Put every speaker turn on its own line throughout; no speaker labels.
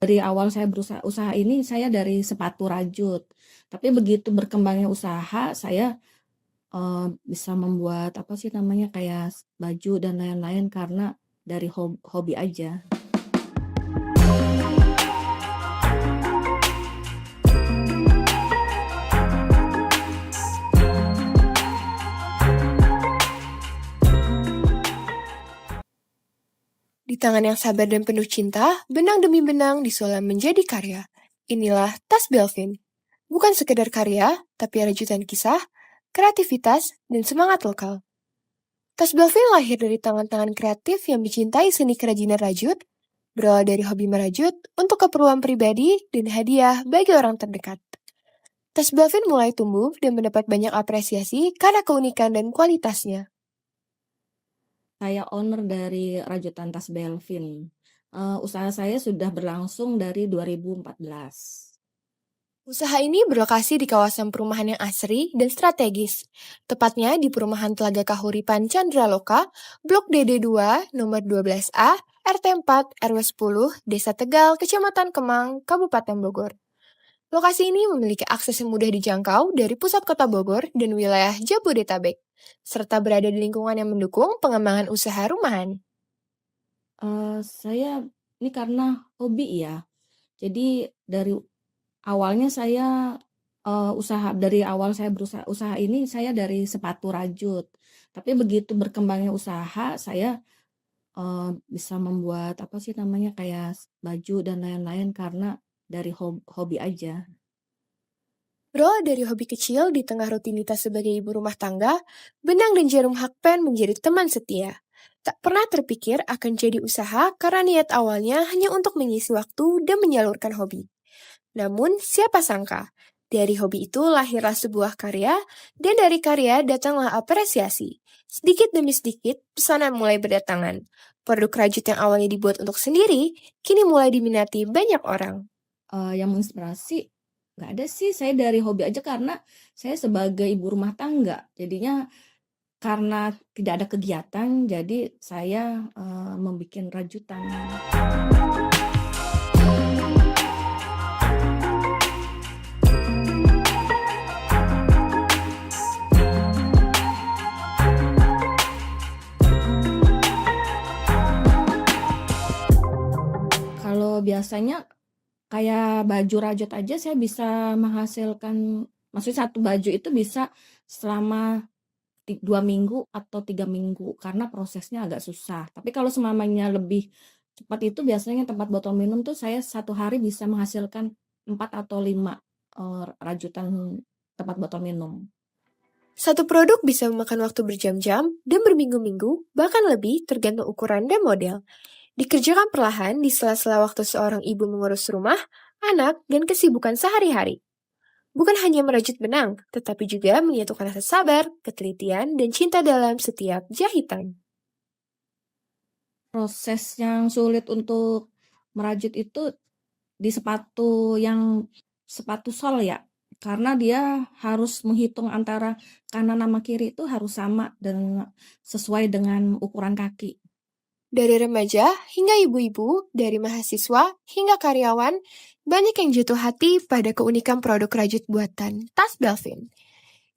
Dari awal saya usaha ini saya dari sepatu rajut, tapi begitu berkembangnya usaha saya, bisa membuat apa sih namanya, kayak baju dan lain-lain karena dari hobi aja.
Di tangan yang sabar dan penuh cinta, benang demi benang disulam menjadi karya. Inilah tas Belvin. Bukan sekedar karya, tapi rajutan kisah, kreativitas, dan semangat lokal. Tas Belvin lahir dari tangan-tangan kreatif yang mencintai seni kerajinan rajut, berawal dari hobi merajut untuk keperluan pribadi dan hadiah bagi orang terdekat. Tas Belvin mulai tumbuh dan mendapat banyak apresiasi karena keunikan dan kualitasnya.
Saya owner dari rajutan tas Belvin. Usaha saya sudah berlangsung dari 2014.
Usaha ini berlokasi di kawasan perumahan yang asri dan strategis, tepatnya di Perumahan Telaga Kahuripan Chandraloka, Blok DD2, nomor 12A, RT 4, RW 10, Desa Tegal, Kecamatan Kemang, Kabupaten Bogor. Lokasi ini memiliki akses yang mudah dijangkau dari pusat kota Bogor dan wilayah Jabodetabek, serta berada di lingkungan yang mendukung pengembangan usaha rumahan.
Saya ini karena hobi ya, jadi dari awalnya saya, dari awal saya usaha ini saya dari sepatu rajut, tapi begitu berkembangnya usaha saya, bisa membuat apa sih namanya, kayak baju dan lain-lain karena dari hobi aja.
Berawal dari hobi kecil di tengah rutinitas sebagai ibu rumah tangga, benang dan jarum hakpen menjadi teman setia. Tak pernah terpikir akan jadi usaha karena niat awalnya hanya untuk mengisi waktu dan menyalurkan hobi. Namun, siapa sangka, dari hobi itu lahirlah sebuah karya, dan dari karya datanglah apresiasi. Sedikit demi sedikit, pesanan mulai berdatangan. Produk rajut yang awalnya dibuat untuk sendiri, kini mulai diminati banyak orang.
Yang menginspirasi, nggak ada sih, saya dari hobi aja karena saya sebagai ibu rumah tangga, jadinya karena tidak ada kegiatan, jadi saya, membikin rajutan. Kalau biasanya kayak baju rajut aja saya bisa menghasilkan, maksudnya satu baju itu bisa selama 2 minggu atau 3 minggu karena prosesnya agak susah. Tapi kalau seumpamanya lebih cepat itu biasanya tempat botol minum tuh saya satu hari bisa menghasilkan 4 atau 5 rajutan tempat botol minum.
Satu produk bisa memakan waktu berjam-jam dan berminggu-minggu, bahkan lebih tergantung ukuran dan model. Dikerjakan perlahan di sela-sela waktu seorang ibu mengurus rumah, anak, dan kesibukan sehari-hari. Bukan hanya merajut benang, tetapi juga menyatukan rasa sabar, ketelitian, dan cinta dalam setiap jahitan.
Proses yang sulit untuk merajut itu di sepatu sol ya, karena dia harus menghitung antara kanan sama kiri itu harus sama dan sesuai dengan ukuran kaki.
Dari remaja hingga ibu-ibu, dari mahasiswa hingga karyawan, banyak yang jatuh hati pada keunikan produk rajut buatan tas Belvin.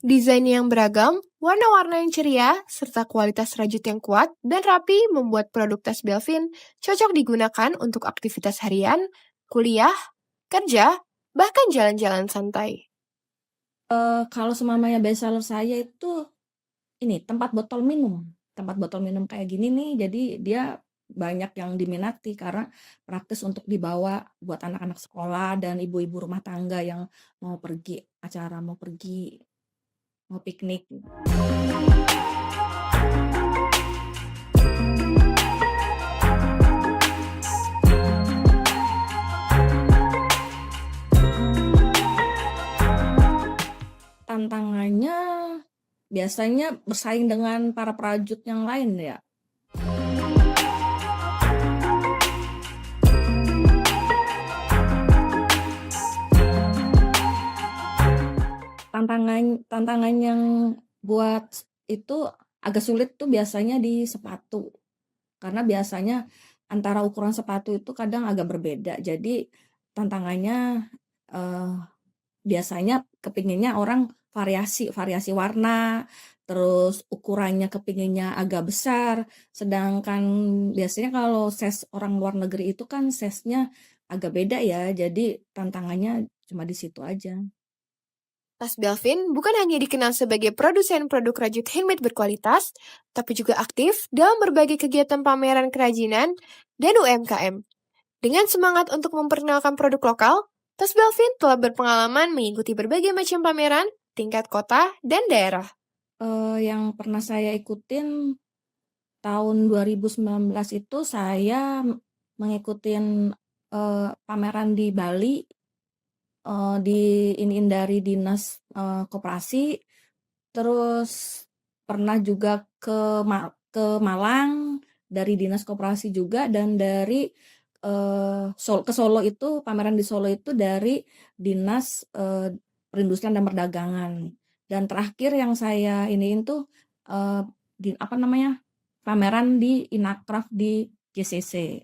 Desain yang beragam, warna-warna yang ceria, serta kualitas rajut yang kuat dan rapi membuat produk tas Belvin cocok digunakan untuk aktivitas harian, kuliah, kerja, bahkan jalan-jalan santai.
Kalau seumpamanya bestseller saya itu ini, tempat botol minum kayak gini nih, jadi dia banyak yang diminati karena praktis untuk dibawa buat anak-anak sekolah dan ibu-ibu rumah tangga yang mau pergi acara, mau pergi, mau piknik. Tantangannya biasanya bersaing dengan para perajut yang lain ya. Tantangan yang buat itu agak sulit tuh biasanya di sepatu, karena biasanya antara ukuran sepatu itu kadang agak berbeda. Jadi tantangannya, eee, biasanya kepinginnya orang variasi warna, terus ukurannya kepinginnya agak besar, sedangkan biasanya kalau size orang luar negeri itu kan size-nya agak beda ya, jadi tantangannya cuma di situ aja.
Tas Belvin bukan hanya dikenal sebagai produsen produk rajut handmade berkualitas, tapi juga aktif dalam berbagai kegiatan pameran kerajinan dan UMKM. Dengan semangat untuk memperkenalkan produk lokal, Tas Belvin telah berpengalaman mengikuti berbagai macam pameran tingkat kota dan daerah.
Yang pernah saya ikutin tahun 2019 itu saya mengikutin, pameran di Bali, diiniin dari dinas, koperasi, terus pernah juga ke Malang dari dinas koperasi juga dan dari, ke Solo itu pameran di Solo itu dari dinas, perindustrian dan perdagangan. Dan terakhir yang saya iniin tuh, eee, apa namanya, pameran di Inacraft di JCC.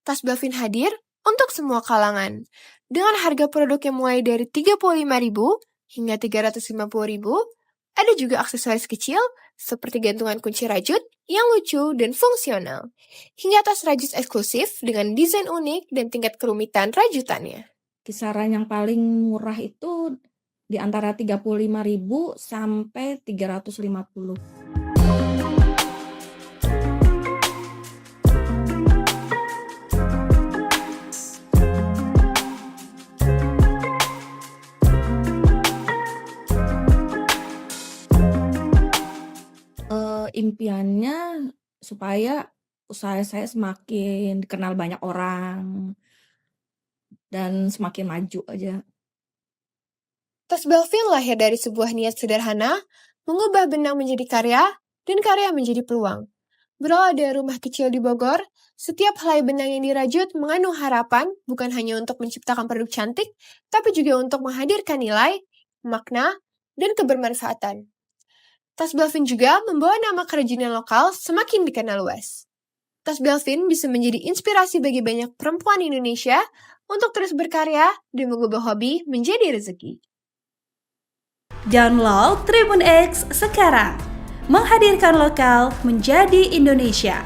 Tas Belvin hadir untuk semua kalangan, dengan harga produk yang mulai dari 35.000 hingga 350.000. Ada juga aksesoris kecil seperti gantungan kunci rajut yang lucu dan fungsional, hingga tas rajut eksklusif dengan desain unik dan tingkat kerumitan rajutannya.
Kisaran yang paling murah itu di antara 35.000 sampai 350. Impiannya supaya usaha saya semakin dikenal banyak orang dan semakin maju aja.
Tas Belvin lahir dari sebuah niat sederhana, mengubah benang menjadi karya, dan karya menjadi peluang. Berawal dari rumah kecil di Bogor, setiap helai benang yang dirajut mengandung harapan bukan hanya untuk menciptakan produk cantik, tapi juga untuk menghadirkan nilai, makna, dan kebermanfaatan. Tas Belvin juga membawa nama kerajinan lokal semakin dikenal luas. Tas Belvin bisa menjadi inspirasi bagi banyak perempuan Indonesia untuk terus berkarya dan mengubah hobi menjadi rezeki.
Download Tribun X sekarang, menghadirkan lokal menjadi Indonesia.